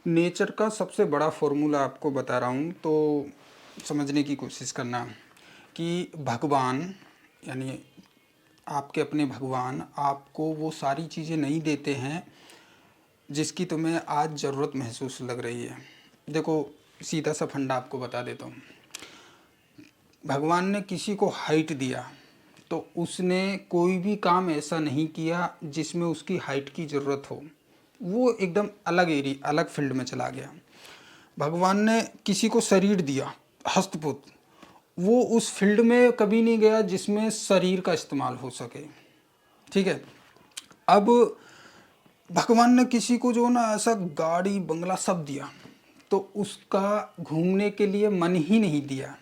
Nature का सबसे बड़ा फॉर्मूला आपको बता रहा हूँ, तो समझने की कोशिश करना कि भगवान यानी आपके अपने भगवान आपको वो सारी चीज़ें नहीं देते हैं जिसकी तुम्हें आज ज़रूरत महसूस लग रही है। देखो, सीधा सा फंडा आपको बता देता हूँ। भगवान ने किसी को हाइट दिया तो उसने कोई भी काम ऐसा नहीं किया जिसमें उसकी हाइट की ज़रूरत हो। वो एकदम अलग फील्ड में चला गया। भगवान ने किसी को शरीर दिया, हस्तपुत, वो उस फील्ड में कभी नहीं गया जिसमें शरीर का इस्तेमाल हो सके। ठीक है। अब भगवान ने किसी को जो ना ऐसा गाड़ी बंगला सब दिया तो उसका घूमने के लिए मन ही नहीं दिया।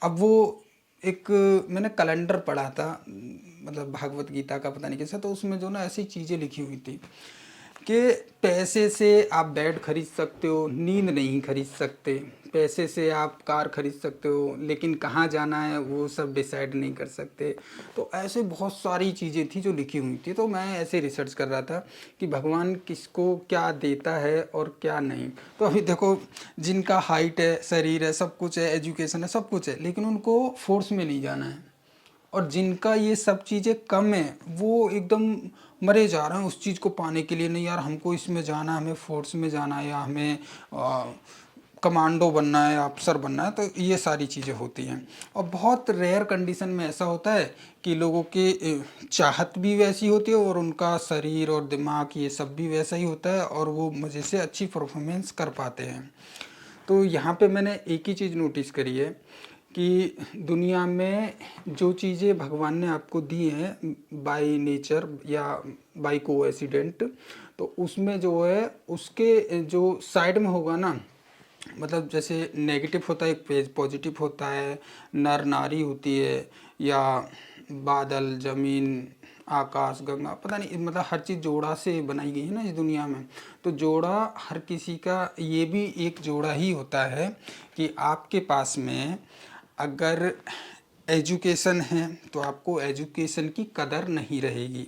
अब वो एक मैंने कैलेंडर पढ़ा था, मतलब भागवत गीता का पता नहीं कैसा, तो उसमें जो ना ऐसी चीज़ें लिखी हुई थी कि पैसे से आप बेड खरीद सकते हो, नींद नहीं खरीद सकते। पैसे से आप कार खरीद सकते हो, लेकिन कहाँ जाना है वो सब डिसाइड नहीं कर सकते। तो ऐसे बहुत सारी चीज़ें थी जो लिखी हुई थी। तो मैं ऐसे रिसर्च कर रहा था कि भगवान किसको क्या देता है और क्या नहीं। तो अभी देखो, जिनका हाइट है, शरीर है, सब कुछ है, एजुकेशन है, सब कुछ है, लेकिन उनको फोर्स में नहीं जाना है। और जिनका ये सब चीज़ें कम है वो एकदम मरे जा रहे हैं उस चीज़ को पाने के लिए। नहीं यार, हमको इसमें जाना है, हमें फोर्स में जाना है, या हमें कमांडो बनना है, अफसर बनना है। तो ये सारी चीज़ें होती हैं। और बहुत रेयर कंडीशन में ऐसा होता है कि लोगों के चाहत भी वैसी होती है और उनका शरीर और दिमाग ये सब भी वैसा ही होता है और वो मज़े से अच्छी परफॉर्मेंस कर पाते हैं। तो यहाँ पे मैंने एक ही चीज़ नोटिस करी है कि दुनिया में जो चीज़ें भगवान ने आपको दी हैं बाय नेचर या बाय कोएसिडेंट, तो उसमें जो है उसके जो साइड में होगा ना, मतलब जैसे नेगेटिव होता है एक पेज, पॉजिटिव होता है, नर नारी होती है, या बादल, ज़मीन, आकाश, गंगा, पता नहीं, मतलब हर चीज़ जोड़ा से बनाई गई है ना इस दुनिया में। तो जोड़ा हर किसी का, ये भी एक जोड़ा ही होता है कि आपके पास में अगर एजुकेशन है तो आपको एजुकेशन की कदर नहीं रहेगी।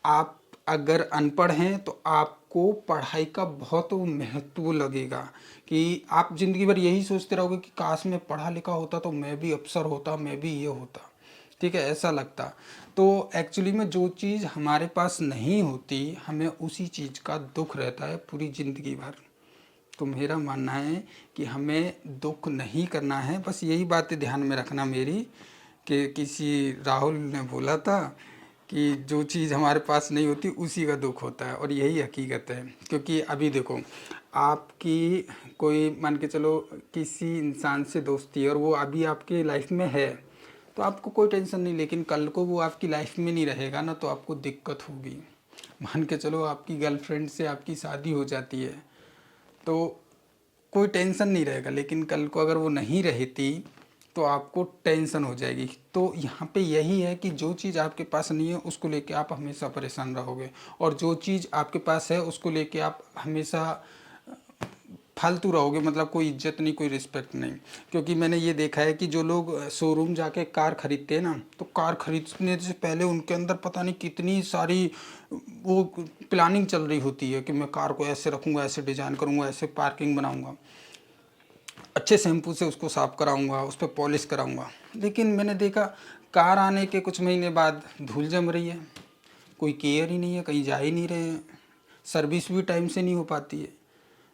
आप अगर अनपढ़ हैं तो आपको पढ़ाई का बहुत महत्व लगेगा कि आप ज़िंदगी भर यही सोचते रहोगे कि काश मैं पढ़ा लिखा होता तो मैं भी अफसर होता, मैं भी ये होता। ठीक है, ऐसा लगता। तो एक्चुअली में जो चीज़ हमारे पास नहीं होती, हमें उसी चीज़ का दुख रहता है पूरी ज़िंदगी भर। तो मेरा मानना है कि हमें दुख नहीं करना है। बस यही बातें ध्यान में रखना मेरी, कि किसी राहुल ने बोला था कि जो चीज़ हमारे पास नहीं होती उसी का दुख होता है, और यही हकीकत है। क्योंकि अभी देखो, आपकी कोई मान के चलो किसी इंसान से दोस्ती है और वो अभी आपके लाइफ में है तो आपको कोई टेंशन नहीं, लेकिन कल को वो आपकी लाइफ में नहीं रहेगा ना, तो आपको दिक्कत होगी। मान के चलो आपकी गर्लफ्रेंड से आपकी शादी हो जाती है तो कोई टेंशन नहीं रहेगा, लेकिन कल को अगर वो नहीं रहती तो आपको टेंशन हो जाएगी। तो यहाँ पे यही है कि जो चीज़ आपके पास नहीं है उसको लेके आप हमेशा परेशान रहोगे, और जो चीज़ आपके पास है उसको लेके आप हमेशा फालतू रहोगे, मतलब कोई इज्जत नहीं, कोई रिस्पेक्ट नहीं। क्योंकि मैंने ये देखा है कि जो लोग शोरूम जाके कार खरीदते हैं ना, तो कार खरीदने से पहले उनके अंदर पता नहीं कितनी सारी वो प्लानिंग चल रही होती है कि मैं कार को ऐसे रखूँगा, ऐसे डिज़ाइन करूँगा, ऐसे पार्किंग बनाऊँगा, अच्छे शैम्पू से उसको साफ़ कराऊँगा, उस पर पॉलिश कराऊँगा। लेकिन मैंने देखा कार आने के कुछ महीने बाद धूल जम रही है, कोई केयर ही नहीं है, कहीं जा ही नहीं रहे हैं, सर्विस भी टाइम से नहीं हो पाती है।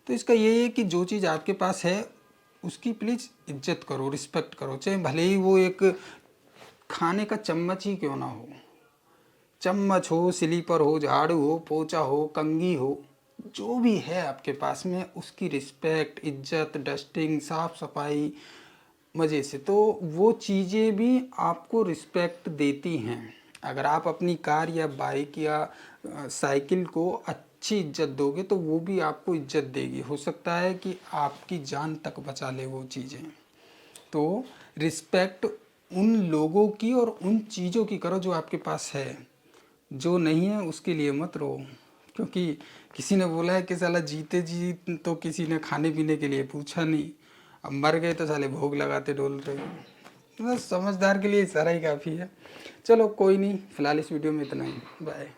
तो इसका ये है कि जो चीज़ आपके पास है उसकी प्लीज़ इज्जत करो, रिस्पेक्ट करो, चाहे भले ही वो एक खाने का चम्मच ही क्यों ना हो। चम्मच हो, स्लीपर हो, झाड़ू हो, पोछा हो, कंघी हो, जो भी है आपके पास में उसकी रिस्पेक्ट, इज्जत, डस्टिंग, साफ सफाई मज़े से, तो वो चीज़ें भी आपको रिस्पेक्ट देती हैं। अगर आप अपनी कार या बाइक या साइकिल को अच्छी इज्जत दोगे तो वो भी आपको इज्जत देगी। हो सकता है कि आपकी जान तक बचा ले वो चीज़ें। तो रिस्पेक्ट उन लोगों की और उन चीज़ों की करो जो आपके पास है। जो नहीं है उसके लिए मत रो। क्योंकि किसी ने बोला है कि साला जीते जी तो किसी ने खाने पीने के लिए पूछा नहीं, अब मर गए तो साले भोग लगाते डोल रहे हो। बस समझदार के लिए सारा ही काफ़ी है। चलो कोई नहीं, फ़िलहाल इस वीडियो में इतना ही। बाय।